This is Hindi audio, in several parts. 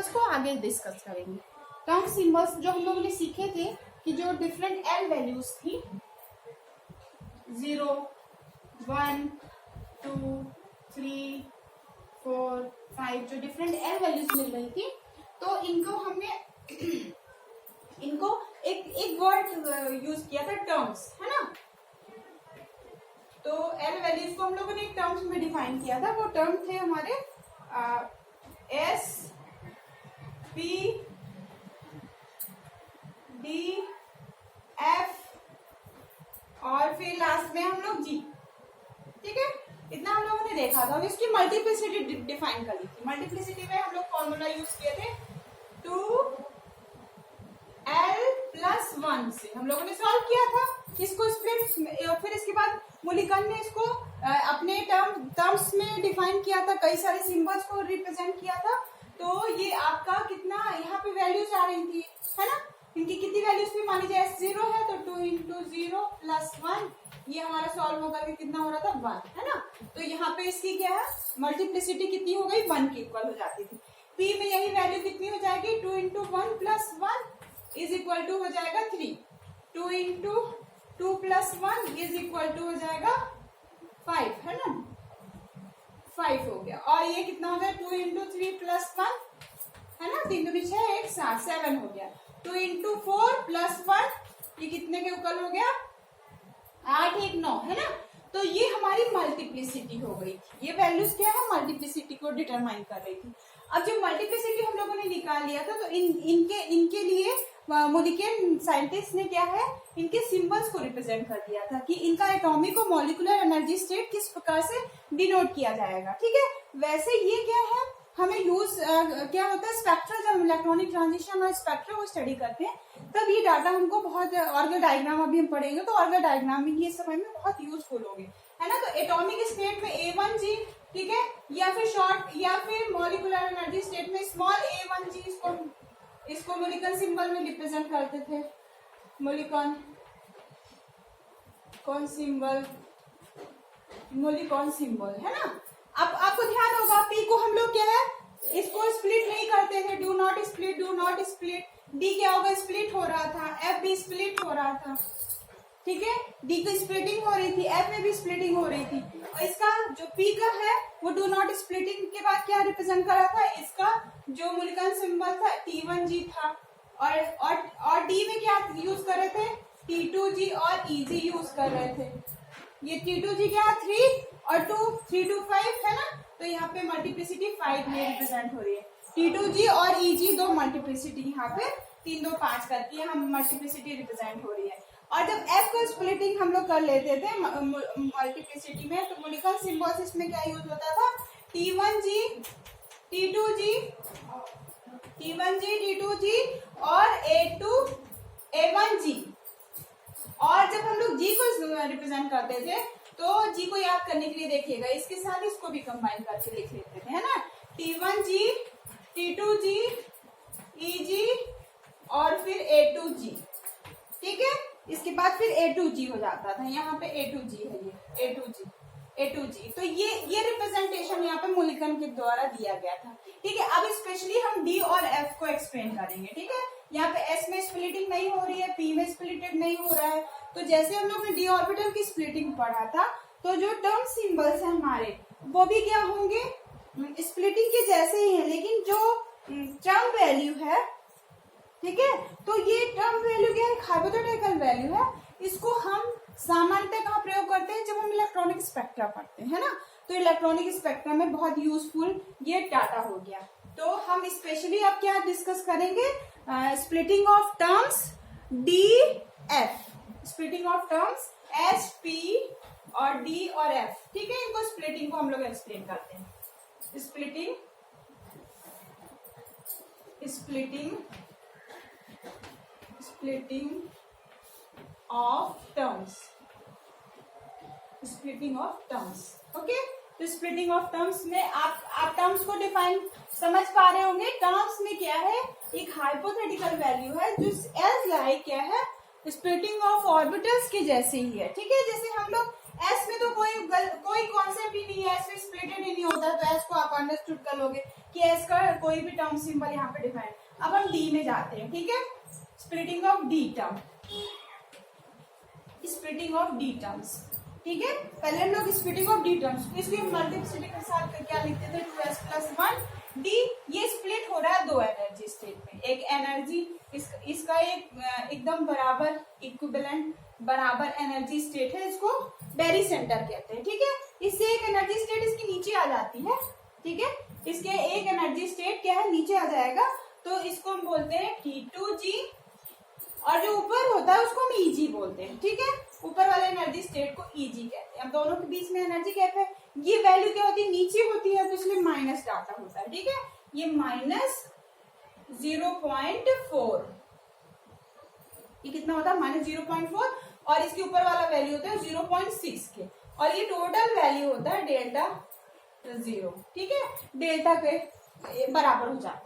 सिंबल्स को आगे डिस्कस करेंगे। टर्म सिंबल्स जो हम लोगों ने सीखे थे कि जो डिफरेंट एल वैल्यूज थी 0, 1, 2, 3, 4, 5 जो डिफरेंट एल वैल्यूज मिल रही थी, तो इनको हमने इनको एक वर्ड यूज किया था टर्म्स, है ना। तो एल वैल्यूज को हम लोगों ने एक टर्म्स में डिफाइन किया था। वो टर्म थे हमारे एस पी डी एफ और फिर लास्ट में हम लोग जी। ठीक है, इतना हम लोगों ने देखा था। अब इसकी मल्टीप्लिसिटी डिफाइन कर ली थी। मल्टीप्लिसिटी में हम लोग फॉर्मूला यूज किए थे 2l+1 से हम लोगों ने सॉल्व किया था इसको स्प्लिट। फिर इसके बाद मूल्यांकन ने इसको अपने टर्म्स में डिफाइन किया था, कई सारे सिंबल्स को रिप्रेजेंट किया था। तो ये आपका कितना यहाँ पे वैल्यूज आ रही थी, है ना। इनकी कितनी वैल्यूज थी, मान लीजिए S0 है तो 2 × 0 + 1, ये हमारा सॉल्व होकर के कितना हो रहा था 1, है ना। तो यहाँ पे इसकी क्या है मल्टीप्लिसिटी कितनी हो गई 1 के इक्वल हो जाती थी। P में यही वैल्यू कितनी हो जाएगी 2 × 1 + 1 = हो जाएगा 3। 2 × 2 + 1 = हो जाएगा 5, है ना, 5 हो गया। और ये कितना हो गया 2 × 3 + 1, है ना, 3 × 6 = 7, 7 हो गया। 2 × 4 + 1 ये कितने के इक्वल हो गया 8, 1, 9, है ना। तो ये हमारी मल्टीप्लिसिटी हो गई थी। ये वैल्यूज क्या है मल्टीप्लिसिटी को डिटरमाइन कर रही थी। अब जो मल्टीप्लिसिटी हम लोगों ने निकाल लिया था, तो इनके लिए मोलिक्यूलर साइंटिस्ट ने क्या है इनके सिंबल्स को रिप्रेजेंट कर दिया था कि इनका एटॉमिक और मॉलिक्यूलर एनर्जी स्टेट किस प्रकार से डिनोट किया जाएगा। ठीक है, वैसे ये क्या है हमें यूज क्या होता है स्पेक्ट्रल, जब इलेक्ट्रॉनिक ट्रांजिशन और स्पेक्ट्रल को स्टडी करते हैं तब ये डाटा हमको बहुत, ऑर्गन डायग्राम अभी हम पढ़ेंगे तो ऑर्गन डायग्राम में ये समय में बहुत यूजफुल होंगे, है ना। तो एटॉमिक स्टेट में A1G, ठीक है, या फिर शॉर्ट या फिर मॉलिक्यूलर एनर्जी स्टेट में स्मॉल a1G, इसको मोलिकन सिंबल में रिप्रेजेंट करते थे। मोलिकॉन सिंबल, है ना। अब आपको ध्यान होगा P को हम लोग क्या है इसको स्प्लिट नहीं करते थे, डू नॉट स्प्लिट। D क्या होगा स्प्लिट हो रहा था, F भी स्प्लिट हो रहा था, ठीक है, D की स्प्लिटिंग हो रही थी, F में भी स्प्लिटिंग हो रही थी। और इसका जो P का है वो डू नॉट स्प्लिटिंग के बाद क्या रिप्रेजेंट कर रहा था, इसका जो मोलिक्यूलर सिंबल था T1G था। और D में क्या यूज कर रहे थे T2G और EG यूज कर रहे थे। ये T2G क्या 3 और 2, 3 to 5, है ना। तो यहाँ पे मल्टीप्लिसिटी 5 में रिप्रेजेंट हो रही है। T2G और EG दो मल्टीप्लिसिटी यहाँ पे 3, 2, 5 करके हम मल्टीप्लिसिटी रिप्रेजेंट हो रही है। और जब F का स्प्लिटिंग हम लोग कर लेते थे मल्टीप्लिसिटी में, तो मोलिक्यूलर सिंबल्स में क्या यूज होता था T1G, T2G और A1G। और जब हम लोग G को रिप्रेजेंट करते थे तो G को याद करने के लिए देखिएगा इसके साथ इसको भी कंबाइन करके लिख लेते थे, है ना। T1G, T2G, EG और फिर A2G, ठीक है। इसके बाद फिर A2G हो जाता था, यहाँ पे A2G है, ये A2G। तो ये रिप्रेजेंटेशन यहाँ पे मोलिक्यूलर के द्वारा दिया गया था, ठीक है। अब स्पेशली हम D और F को एक्सप्लेन करेंगे, ठीक है। यहाँ पे S में स्प्लिटिंग नहीं हो रही है, P में स्प्लिटेड नहीं हो रहा है। तो जैसे हम लोग ने D ऑर्बिटल की स्प्लिटिंग पढ़ा था, तो जो टर्म सिंबल्स है हमारे वो भी क्या होंगे स्प्लिटिंग के जैसे ही है, लेकिन जो टर्म वैल्यू है, ठीक है, तो ये टर्म वैल्यू क्या है हाइपोथेटिकल वैल्यू है। इसको हम सामान्यतः कहाँ प्रयोग करते हैं जब हम इलेक्ट्रॉनिक स्पेक्ट्रा पढ़ते हैं, है ना। तो इलेक्ट्रॉनिक स्पेक्ट्रा में बहुत यूजफुल ये डाटा हो गया। तो हम स्पेशली अब क्या डिस्कस करेंगे splitting of terms DF, splitting of terms SP और D और F, ठीक है। इनको स्प्लिटिंग को हम लोग एक्सप्लेन करते हैं। Splitting of terms, okay. तो स्प्लिटिंग ऑफ टर्म्स में आप टर्म्स को डिफाइन समझ पा रहे होंगे। टर्म्स में क्या है एक हाइपोथेटिकल वैल्यू है जो एज लाइक क्या है स्प्लिटिंग ऑफ ऑर्बिटल्स के जैसे ही है, ठीक है। जैसे हम लोग एस में तो कोई कॉन्सेप्ट ही नहीं है, एस में स्प्लिटेड ही नहीं होता, तो एस को आप अंडरस्टूड कर लोगे कि एस का कोई भी टर्म सिंबल यहाँ पे डिफाइन। अब हम डी में जाते हैं, ठीक है, splitting of D term, splitting of D terms, ठीक है। पहले हम लोग स्प्लिटिंग ऑफ डी टर्म्स, इसकी मल्टीप्लिसिटी के साथ क्या लिखते थे, 2s + 1 डी। ये स्प्लिट हो रहा है दो एनर्जी स्टेट में, एक एनर्जी इसका एक एकदम बराबर इक्विवेलेंट बराबर एनर्जी स्टेट है, इसको बेरी सेंटर कहते हैं, ठीक है। इससे एक एनर्जी स्टेट इसकी नीचे आ जाती है, ठीक है, इसके एक एनर्जी स्टेट क्या है, नीचे आ जाएगा, तो इसको हम बोलते हैं T2G, और जो ऊपर होता है उसको हम Eg बोलते हैं, ठीक है। ऊपर वाले एनर्जी स्टेट को Eg कहते हैं। अब दोनों के बीच में एनर्जी गैप है, ये वैल्यू क्या होती है, नीचे होती है, तो इसलिए माइनस डाटा होता है, ठीक है। ये -0.4, ये कितना होता है, -0.4, और इसके ऊपर वाला वैल्यू होता है 0.6 के, और ये टोटल वैल्यू होता है डेल्टा 0, ठीक है, डेल्टा के बराबर हो जाता है,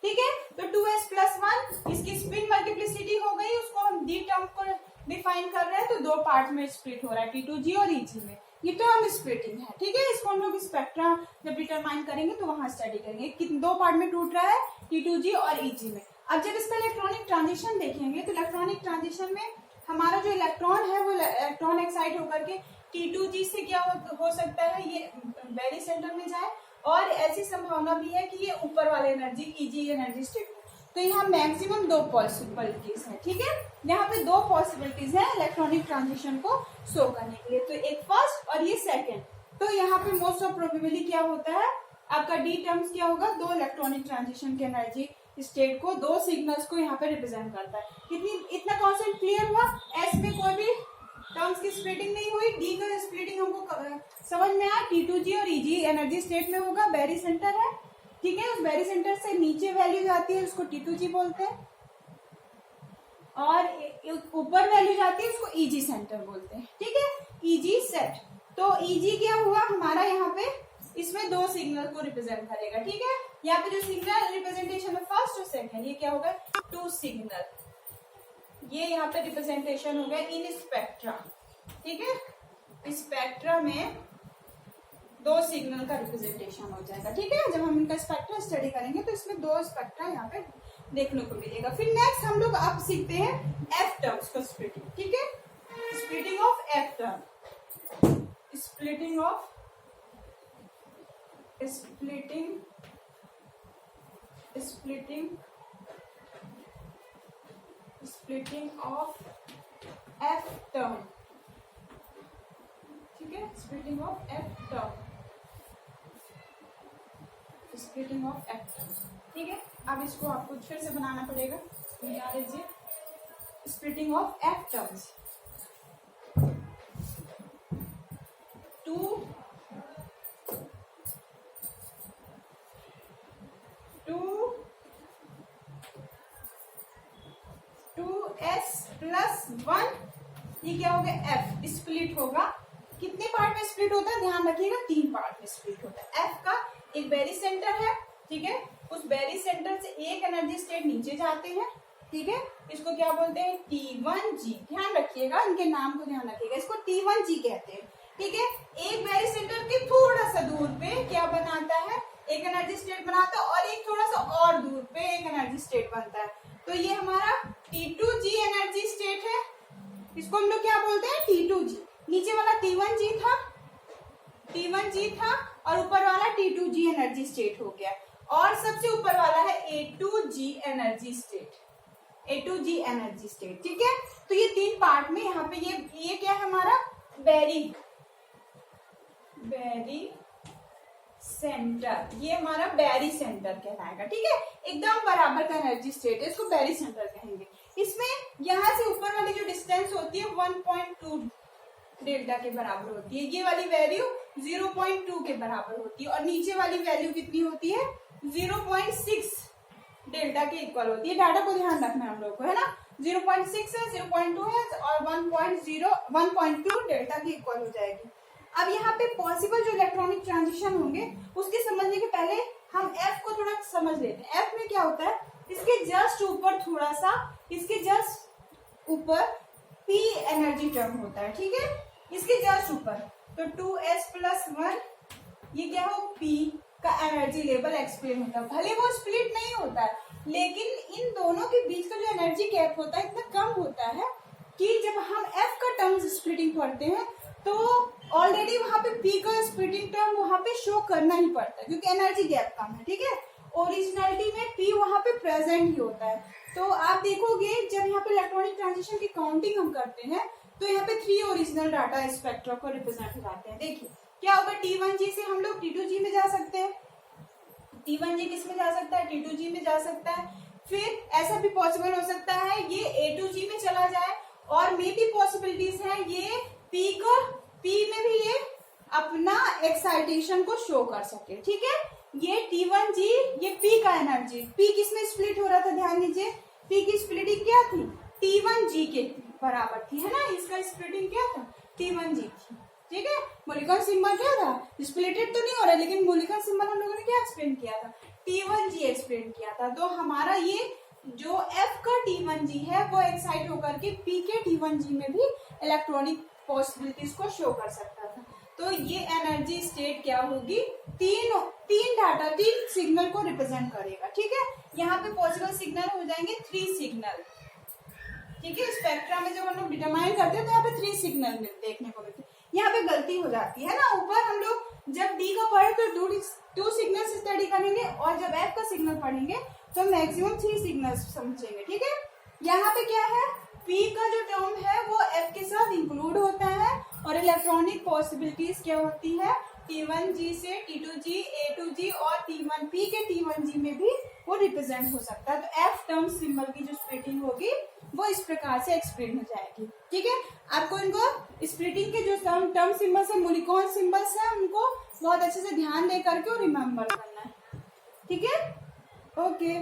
ठीक है। तो 2s + 1 इसकी स्पिन मल्टीप्लिसिटी हो गई, उसको हम डी टर्म को डिफाइन कर रहे हैं, तो दो पार्ट में स्प्लिट हो रहा है, T2G और Eg में, ये टर्म स्प्लिटिंग है, ठीक है। इसको हम लोग स्पेक्ट्रा जब डिटरमाइन करेंगे तो वहां स्टडी करेंगे कि दो पार्ट में टूट रहा है, T2G और Eg में। अब जब इसका इलेक्ट्रॉनिक ट्रांजिशन देखेंगे, तो इलेक्ट्रॉनिक ट्रांजिशन में हमारा जो इलेक्ट्रॉन है वो इलेक्ट्रॉन एक्साइट होकर के T2G से क्या हो सकता है, ये बेरी सेंटर में जाए, और ऐसी संभावना भी है कि ये ऊपर वाले एनर्जी Eg एनर्जी स्टेट। तो यहाँ मैक्सिमम दो पॉसिबिलिटीज है, ठीक है, यहाँ पे दो पॉसिबिलिटीज है इलेक्ट्रॉनिक ट्रांजिशन को शो करने के लिए, तो एक फर्स्ट और ये सेकंड। तो यहाँ पे मोस्ट ऑफ प्रोबेबिली क्या होता है, आपका डी टर्म्स क्या होगा, दो इलेक्ट्रॉनिक ट्रांजिशन के एनर्जी स्टेट को, दो सिग्नल्स को यहाँ पे रिप्रेजेंट करता है। इतना कॉन्सेप्ट क्लियर हुआ। एस में कोई भी टर्म्स की स्प्लिटिंग नहीं हुई, डी का स्प्लिटिंग हमको समझ में आया, T2G और Eg एनर्जी स्टेट में होगा, बेरी सेंटर है, ठीक है, उस बेरी सेंटर से नीचे वैल्यू जाती है, उसको T2G बोलते हैं, और ऊपर वैल्यू जाती है, उसको Eg सेंटर बोलते हैं, ठीक है, Eg सेट। तो Eg क्या हुआ हमारा, यहाँ पे इसमें दो सिग्नल को रिप्रेजेंट करेगा, ठीक है। यहाँ पे जो सिग्नल रिप्रेजेंटेशन है फर्स्ट और सेकंड, ये क्या होगा, टू सिग्नल, ये यहाँ पे रिप्रेजेंटेशन हो गया इन स्पेक्ट्रा, ठीक है, स्पेक्ट्रा में दो सिग्नल का रिप्रेजेंटेशन हो जाएगा, ठीक है। जब हम इनका स्पेक्ट्रा स्टडी करेंगे तो इसमें दो स्पेक्ट्रा यहाँ पे देखने को मिलेगा। फिर नेक्स्ट हम लोग अब सीखते हैं एफ टर्म्स को स्प्लिटिंग, ठीक है, splitting of F term, splitting of splitting of F term, ठीक है, splitting of F term, splitting of F term, ठीक है। अब इसको आपको फिर से बनाना पड़ेगा, तो याद लीजिए, splitting of F terms, two s + 1, ये क्या हो गया, f स्प्लिट होगा, कितने पार्ट में स्प्लिट होता है, ध्यान रखिएगा, 3 पार्ट में स्प्लिट होता है। f का एक बेरी सेंटर है, ठीक है, उस बेरी सेंटर से एक एनर्जी स्टेट नीचे जाते हैं, ठीक है, इसको क्या बोलते हैं, T1G, ध्यान रखिएगा, इनके नाम को ध्यान रखिएगा, इसको T1G कहते हैं, ठीक है। एक बेरी सेंटर के थोड़ा सा दूर पे क्या बनाता है, एक एनर्जी स्टेट बनाता है, और एक थोड़ा सा और दूर पे एक एनर्जी स्टेट बनता है, तो ये हमारा T2G एनर्जी स्टेट है, इसको हम लोग क्या बोलते हैं, T2G। नीचे वाला T1G था, और ऊपर वाला T2G एनर्जी स्टेट हो गया, और सबसे ऊपर वाला है A2G energy state, A2G energy state, ठीक है। तो ये 3 पार्ट में यहाँ पे ये क्या है हमारा, बेरी सेंटर, ये हमारा बेरी सेंटर कहलाएगा, ठीक है, एकदम बराबर का एनर्जी स्टेट है, इसको बेरी सेंटर कहेंगे। इसमें यहाँ से ऊपर वाली जो डिस्टेंस होती है 1.2 डेल्टा के बराबर होती है, ये वाली वैल्यू 0.2 के बराबर होती है, और नीचे वाली वैल्यू कितनी होती है, 0.6 डेल्टा के इक्वल होती है। डाटा को ध्यान रखना है हम लोग को, है ना, 0.6 है, 0.2 है, और 1.2 डेल्टा के इक्वल हो जाएगी। अब यहाँ पे पॉसिबल जो इलेक्ट्रॉनिक ट्रांजिशन होंगे उसके समझने के पहले हम एफ को थोड़ा समझ लेते हैं। एफ में क्या होता है, इसके जस्ट ऊपर इसके जस्ट ऊपर पी एनर्जी टर्म होता है, ठीक है, इसके जस्ट ऊपर, तो 2s+1 ये क्या हो, P का एनर्जी लेवल एक्सप्लेन होता है। भले वो स्प्लिट नहीं होता है, लेकिन इन दोनों के बीच का जो एनर्जी गैप होता है इतना कम होता है कि जब हम F का टर्म स्प्लिटिंग पढ़ते हैं तो ऑलरेडी वहां पे P का स्प्लिटिंग टर्म वहां पे शो करना ही पड़ता है, क्योंकि एनर्जी गैप कम है। ठीक है, ओरिजिनलिटी में P वहां पे प्रेजेंट ही होता है। तो आप देखोगे जब यहाँ पे इलेक्ट्रॉनिक ट्रांजिशन की काउंटिंग हम करते हैं तो यहाँ पे 3 ओरिजिनल डाटा स्पेक्ट्रा को रिप्रेजेंट कराते हैं। देखिए क्या होगा, T1G से हम लोग T2G में जा सकते हैं, T1G किस में जा सकता है, T2G में जा सकता है। फिर ऐसा भी पॉसिबल हो सकता है ये A2G में चला जाए, और मे भी पॉसिबिलिटीज है ये P में भी ये अपना एक्साइटेशन को शो कर सके। ठीक है, ये T1G ये P का एनर्जी, P किस में स्प्लिट हो रहा था, ध्यान दीजिए, P की स्प्लिटिंग क्या थी, T1G के बराबर थी, है ना, इसका स्प्लिटिंग क्या था, T1G थी। ठीक है, मोलिकुलर सिंबल क्या था, स्प्लिटेड तो नहीं हो रहा, लेकिन मोलिकुलर सिंबल हम लोगों ने क्या एक्सप्लेन किया था, T1G एक्सप्लेन किया था। तो हमारा ये जो F का T1G है वो एक्साइट होकर के P के T1G में भी इलेक्ट्रॉनिक पॉसिबिलिटीज को शो कर सकता था। तो ये एनर्जी स्टेट क्या होगी, तीन सिग्नल को रिप्रेजेंट करेगा। ठीक है, यहाँ पे पॉसिबल सिग्नल हो जाएंगे 3 सिग्नल। ठीक है, स्पेक्ट्रा में जब हम लोग डिटरमाइन करते हैं तो यहाँ पे 3 सिग्नल देखने को मिलते हैं। यहाँ पे गलती हो जाती है ना, ऊपर हम लोग जब डी का पढ़े तो 2 सिग्नल स्टडी करेंगे, और जब एफ का सिग्नल पढ़ेंगे तो मैक्सिमम 3 सिग्नल्स समझेंगे। ठीक है, यहाँ पे क्या है, पी का जो टर्म है वो एफ के साथ इंक्लूड होता है, और इलेक्ट्रॉनिक पॉसिबिलिटीज क्या होती है, T1G से T2G, A2G और T1P के T1G में भी वो रिप्रेजेंट हो सकता है। तो एफ टर्म सिंबल की जो स्प्लिटिंग होगी वो इस प्रकार से एक्सप्लेन हो जाएगी। ठीक है, आपको इनको स्प्लिटिंग के जो टर्म सिंबल्स है, मोलिक्यूलर सिंबल्स है, उनको बहुत अच्छे से ध्यान दे करके और रिमेम्बर करना है। ठीक है, ओके।